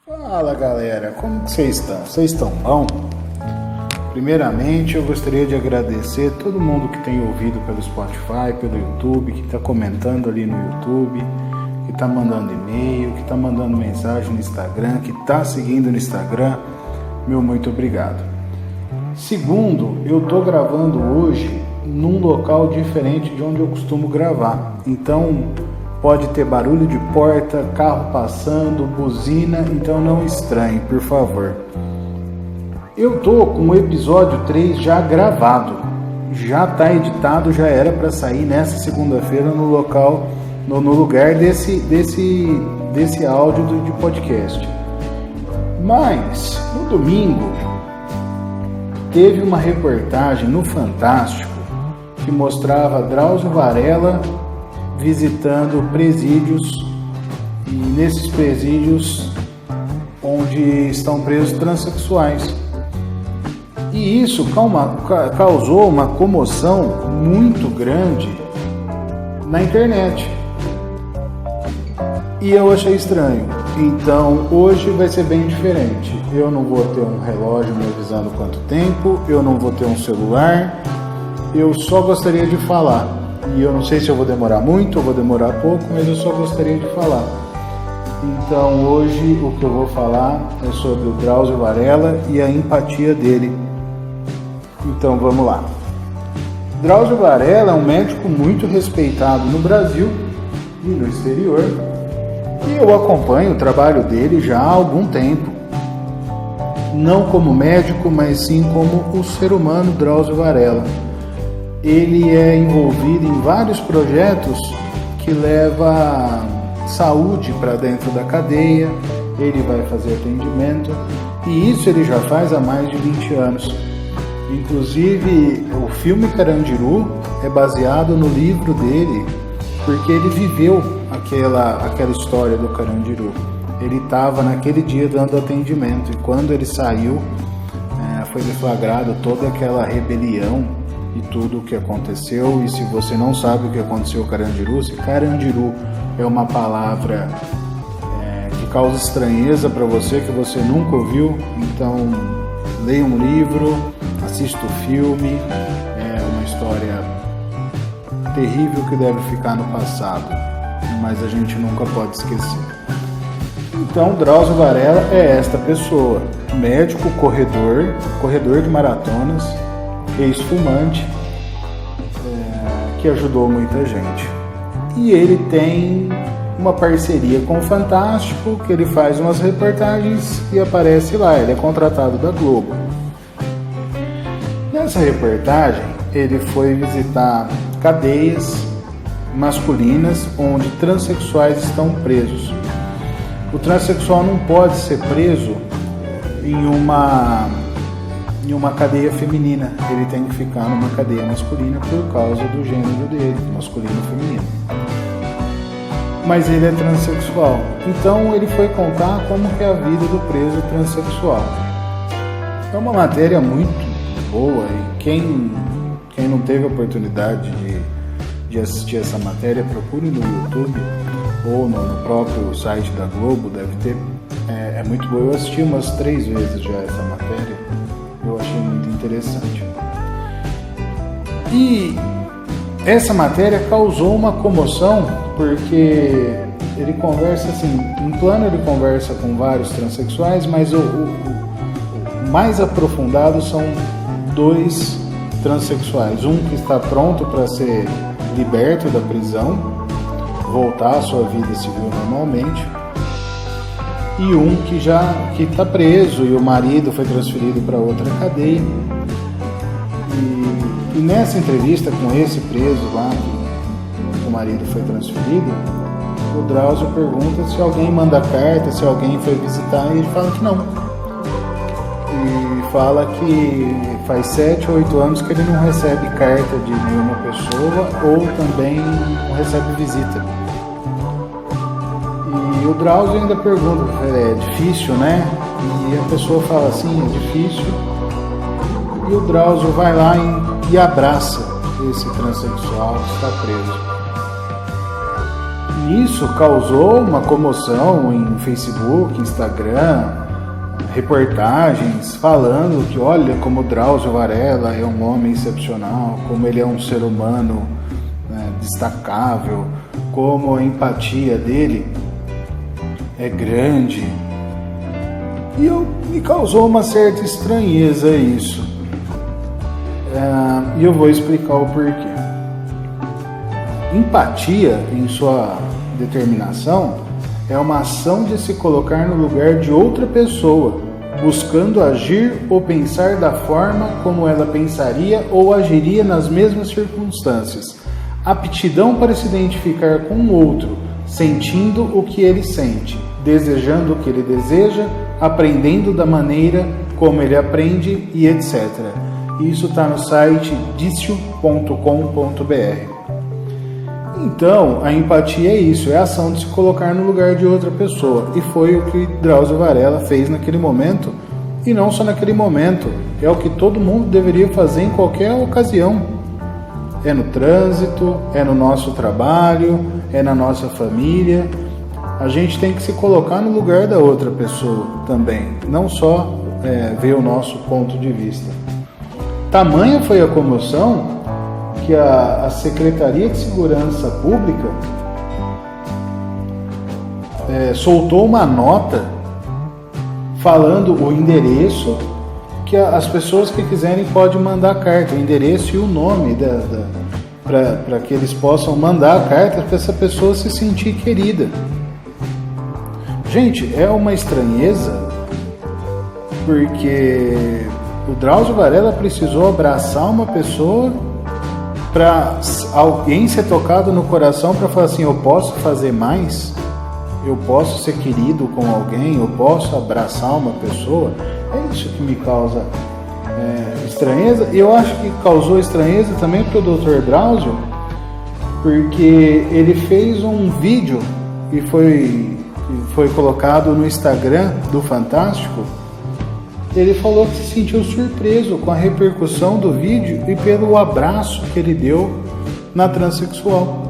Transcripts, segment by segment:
Fala galera, como que vocês estão? Vocês estão bom? Primeiramente eu gostaria de agradecer todo mundo que tem ouvido pelo Spotify, pelo YouTube, que está comentando ali no YouTube, que está mandando e-mail, que está mandando mensagem no Instagram, que está seguindo no Instagram. Meu muito obrigado. Segundo, eu estou gravando hoje num local diferente de onde eu costumo gravar, então pode ter barulho de porta, carro passando, buzina, então não estranhe, por favor. Eu tô com o episódio 3 já gravado, já tá editado, já era para sair nessa segunda-feira no lugar desse áudio de podcast. Mas no domingo teve uma reportagem no Fantástico que mostrava Drauzio Varela visitando presídios, e nesses presídios onde estão presos transexuais. E isso causou uma comoção muito grande na internet. E eu achei estranho. Então hoje vai ser bem diferente. Eu não vou ter um relógio me avisando quanto tempo, eu não vou ter um celular, eu só gostaria de falar. E eu não sei se eu vou demorar muito ou vou demorar pouco, mas eu só gostaria de falar. Então hoje o que eu vou falar é sobre o Drauzio Varela e a empatia dele. Então vamos lá. Drauzio Varela é um médico muito respeitado no Brasil e no exterior, e eu acompanho o trabalho dele já há algum tempo. Não como médico, mas sim como o ser humano Drauzio Varela. Ele é envolvido em vários projetos que levam saúde para dentro da cadeia, ele vai fazer atendimento, e isso ele já faz há mais de 20 anos. Inclusive, o filme Carandiru é baseado no livro dele, porque ele viveu aquela história do Carandiru. Ele estava naquele dia dando atendimento, e quando ele saiu, foi deflagrado toda aquela rebelião e tudo o que aconteceu. E se você não sabe o que aconteceu com Carandiru, se Carandiru é uma palavra que causa estranheza para você, que você nunca ouviu, então leia um livro, assista o filme. É uma história terrível que deve ficar no passado, mas a gente nunca pode esquecer. Então Drauzio Varela é esta pessoa, médico, corredor de maratonas, ex-fumante, que ajudou muita gente. E ele tem uma parceria com o Fantástico, que ele faz umas reportagens e aparece lá, ele é contratado da Globo. Nessa reportagem, ele foi visitar cadeias masculinas onde transexuais estão presos. O transexual não pode ser preso em uma cadeia feminina, ele tem que ficar numa cadeia masculina por causa do gênero dele, masculino e feminino. Mas ele é transexual, então ele foi contar como que é a vida do preso transexual. É uma matéria muito boa, e quem não teve a oportunidade de assistir essa matéria, procure no YouTube ou no próprio site da Globo, deve ter. É muito boa, eu assisti umas 3 vezes já essa matéria. Eu achei muito interessante. E essa matéria causou uma comoção, porque ele conversa assim, em plano ele conversa com vários transexuais, mas o mais aprofundado são 2 transexuais. Um que está pronto para ser liberto da prisão, voltar à sua vida civil normalmente, e um que está preso, e o marido foi transferido para outra cadeia. E nessa entrevista com esse preso lá, que o marido foi transferido, o Drauzio pergunta se alguém manda carta, se alguém foi visitar, e ele fala que não. E fala que faz 7 ou 8 anos que ele não recebe carta de nenhuma pessoa, ou também não recebe visita. E o Drauzio ainda pergunta, é difícil, né? E a pessoa fala assim, é difícil. E o Drauzio vai lá e abraça esse transexual que está preso. Isso causou uma comoção em Facebook, Instagram, reportagens falando que olha como Drauzio Varela é um homem excepcional, como ele é um ser humano, né, destacável, como a empatia dele é grande. E me causou uma certa estranheza isso. E eu vou explicar o porquê. Empatia, em sua determinação, é uma ação de se colocar no lugar de outra pessoa, buscando agir ou pensar da forma como ela pensaria ou agiria nas mesmas circunstâncias. Aptidão para se identificar com o outro, sentindo o que ele sente, desejando o que ele deseja, aprendendo da maneira como ele aprende e etc. Isso está no site dicio.com.br. Então, a empatia é isso, é a ação de se colocar no lugar de outra pessoa. E foi o que Drauzio Varela fez naquele momento, e não só naquele momento, é o que todo mundo deveria fazer em qualquer ocasião. É no trânsito, é no nosso trabalho, é na nossa família. A gente tem que se colocar no lugar da outra pessoa também, não só ver o nosso ponto de vista. Tamanha foi a comoção que a Secretaria de Segurança Pública soltou uma nota falando o endereço, que as pessoas que quiserem podem mandar carta, o endereço e o nome para que eles possam mandar a carta para essa pessoa se sentir querida. Gente, é uma estranheza, porque o Drauzio Varela precisou abraçar uma pessoa para alguém ser tocado no coração para falar assim, eu posso fazer mais? Eu posso ser querido com alguém? Eu posso abraçar uma pessoa? É isso que me causa estranheza. E eu acho que causou estranheza também para o Dr. Drauzio, porque ele fez um vídeo e foi colocado no Instagram do Fantástico. Ele falou que se sentiu surpreso com a repercussão do vídeo e pelo abraço que ele deu na transexual.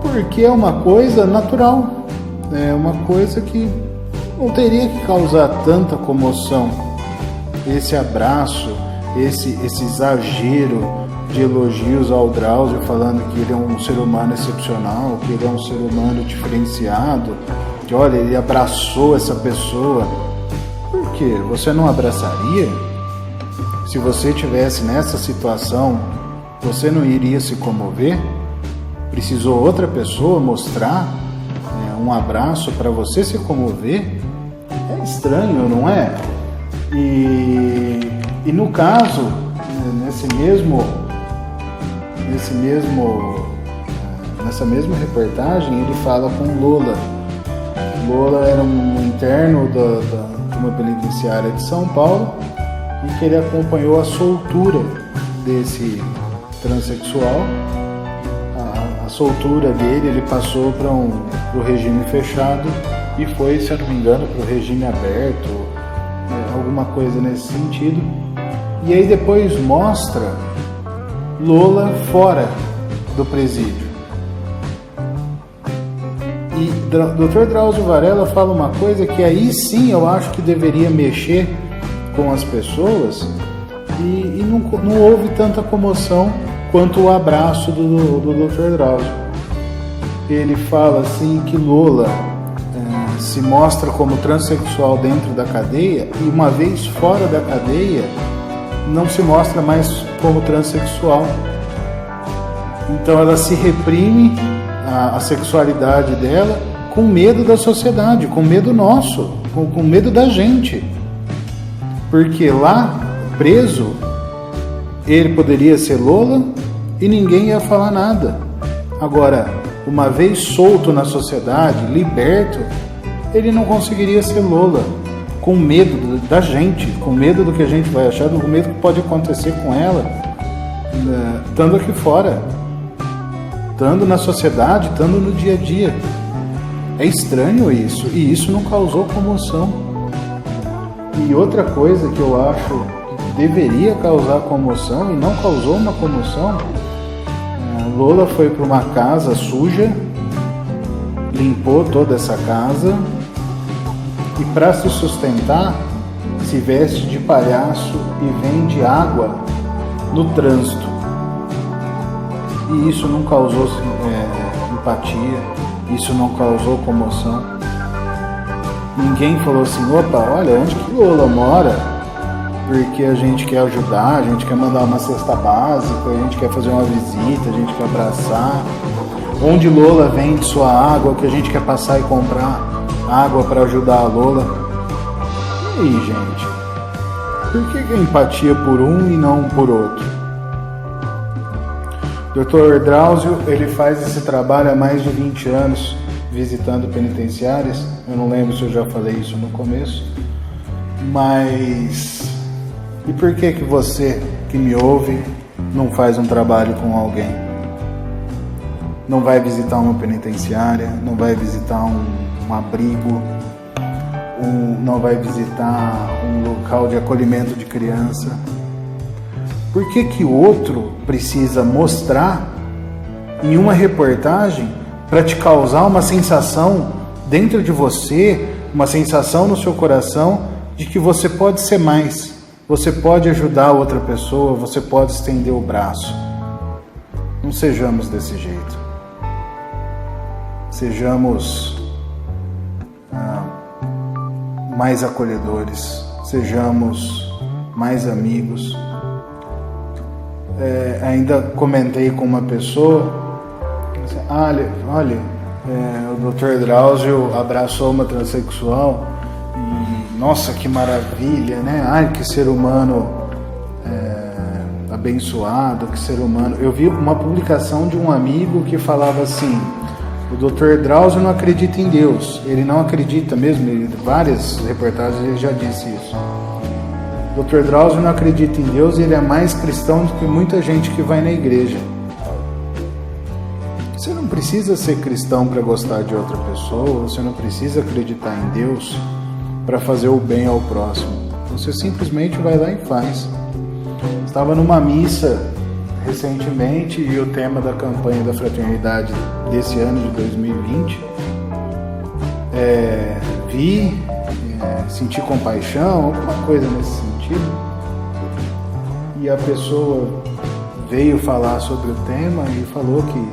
Porque é uma coisa natural, é uma coisa que não teria que causar tanta comoção. Esse abraço, esse exagero de elogios ao Drauzio, falando que ele é um ser humano excepcional, que ele é um ser humano diferenciado, que olha, ele abraçou essa pessoa. Por quê? Você não abraçaria? Se você estivesse nessa situação, você não iria se comover? Precisou outra pessoa mostrar um abraço para você se comover? É estranho, não é? E no caso, nessa mesma reportagem, ele fala com Lola. Lola era um interno de uma penitenciária de São Paulo e que ele acompanhou a soltura desse transexual. A soltura dele, ele passou para o regime fechado e foi, se eu não me engano, para o regime aberto, alguma coisa nesse sentido. E aí depois mostra Lola fora do presídio. E Dr. Drauzio Varela fala uma coisa que aí sim eu acho que deveria mexer com as pessoas e não houve tanta comoção quanto o abraço do Dr. Drauzio. Ele fala assim que Lola se mostra como transexual dentro da cadeia e uma vez fora da cadeia não se mostra mais como transexual. Então ela se reprime a sexualidade dela com medo da sociedade, com medo nosso, com medo da gente. Porque lá, preso, ele poderia ser Lola e ninguém ia falar nada. Agora, uma vez solto na sociedade, liberto, ele não conseguiria ser Lola, com medo da gente, com medo do que a gente vai achar, com medo do que pode acontecer com ela, estando aqui fora, estando na sociedade, estando no dia a dia. É estranho isso, e isso não causou comoção. E outra coisa que eu acho que deveria causar comoção e não causou uma comoção, Lola foi para uma casa suja, limpou toda essa casa e, para se sustentar, se veste de palhaço e vende água no trânsito. E isso não causou empatia, isso não causou comoção. Ninguém falou assim: opa, olha onde que Lola mora, porque a gente quer ajudar, a gente quer mandar uma cesta básica, a gente quer fazer uma visita, a gente quer abraçar. Onde Lola vende sua água, que a gente quer passar e comprar água para ajudar a Lola. E aí, gente? Por que empatia por um e não por outro? Dr. Drauzio, ele faz esse trabalho há mais de 20 anos, visitando penitenciárias. Eu não lembro se eu já falei isso no começo. Mas... e por que você que me ouve não faz um trabalho com alguém? Não vai visitar uma penitenciária, não vai visitar um abrigo, não vai visitar um local de acolhimento de criança? Por que o outro precisa mostrar em uma reportagem para te causar uma sensação dentro de você, uma sensação no seu coração de que você pode ser mais, você pode ajudar outra pessoa, você pode estender o braço? Não sejamos desse jeito. Sejamos mais acolhedores, sejamos mais amigos. Ainda comentei com uma pessoa, olha, o Dr. Drauzio abraçou uma transexual e, nossa, que maravilha, né? Ai, que ser humano abençoado, que ser humano. Eu vi uma publicação de um amigo que falava assim: o Dr. Drauzio não acredita em Deus, ele não acredita mesmo, várias reportagens ele já disse isso. O Dr. Drauzio não acredita em Deus e ele é mais cristão do que muita gente que vai na igreja. Você não precisa ser cristão para gostar de outra pessoa, você não precisa acreditar em Deus para fazer o bem ao próximo. Você simplesmente vai lá e faz. Estava numa missa recentemente e o tema da campanha da fraternidade desse ano de 2020, senti compaixão, alguma coisa nesse sentido, e a pessoa veio falar sobre o tema e falou que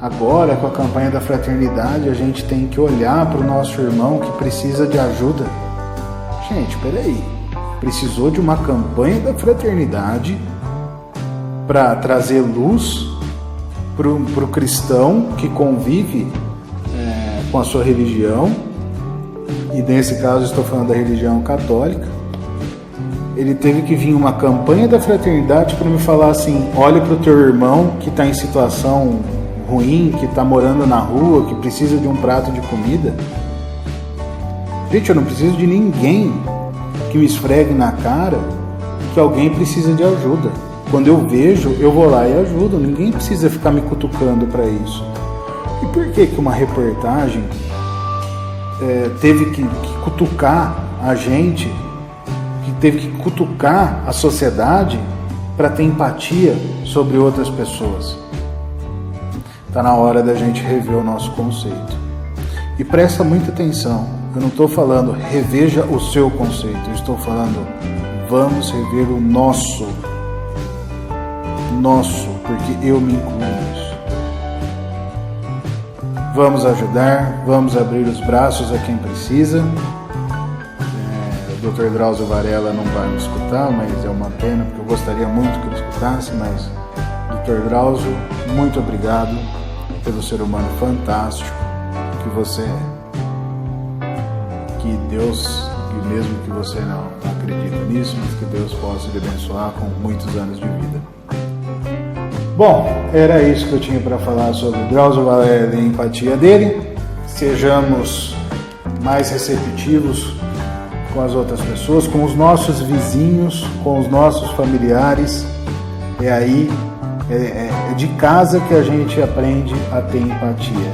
agora, com a campanha da fraternidade, a gente tem que olhar para o nosso irmão que precisa de ajuda. Gente, peraí, precisou de uma campanha da fraternidade para trazer luz para o cristão que convive com a sua religião, e nesse caso estou falando da religião católica. Ele teve que vir uma campanha da fraternidade para me falar assim: olhe para o teu irmão que está em situação ruim, que está morando na rua, que precisa de um prato de comida. Gente, eu não preciso de ninguém que me esfregue na cara que alguém precisa de ajuda. Quando eu vejo, eu vou lá e ajudo. Ninguém precisa ficar me cutucando para isso. E por que uma reportagem teve que cutucar a gente, que teve que cutucar a sociedade para ter empatia sobre outras pessoas? Está na hora da gente rever o nosso conceito. E presta muita atenção, eu não estou falando reveja o seu conceito, eu estou falando vamos rever o nosso, porque eu me incluo nisso. Vamos ajudar, vamos abrir os braços a quem precisa. O Dr. Drauzio Varela não vai me escutar, mas é uma pena, porque eu gostaria muito que ele escutasse. Mas, Dr. Drauzio, muito obrigado pelo ser humano fantástico que você é. Que Deus, e mesmo que você não acredite nisso, mas que Deus possa lhe abençoar com muitos anos de vida. Bom, era isso que eu tinha para falar sobre o Drauzio Varela e a empatia dele. Sejamos mais receptivos com as outras pessoas, com os nossos vizinhos, com os nossos familiares. É de casa que a gente aprende a ter empatia.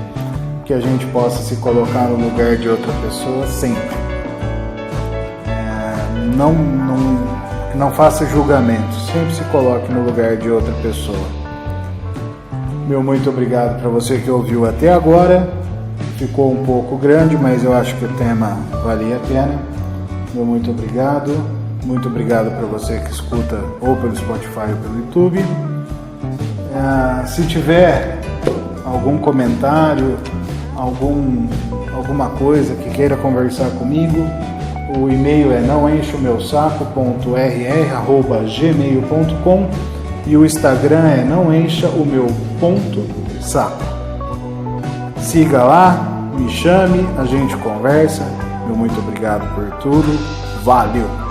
Que a gente possa se colocar no lugar de outra pessoa sempre. Não faça julgamento, sempre se coloque no lugar de outra pessoa. Meu muito obrigado para você que ouviu até agora. ficou um pouco grande, mas eu acho que o tema valia a pena. Meu muito obrigado. Muito obrigado para você que escuta ou pelo Spotify ou pelo YouTube. Se tiver algum comentário, alguma coisa que queira conversar comigo, o e-mail é naoenchaomeusaco.rr@gmail.com e o Instagram é naoenchaomeu.saco. Siga lá, me chame, a gente conversa. Meu muito obrigado por tudo. Valeu!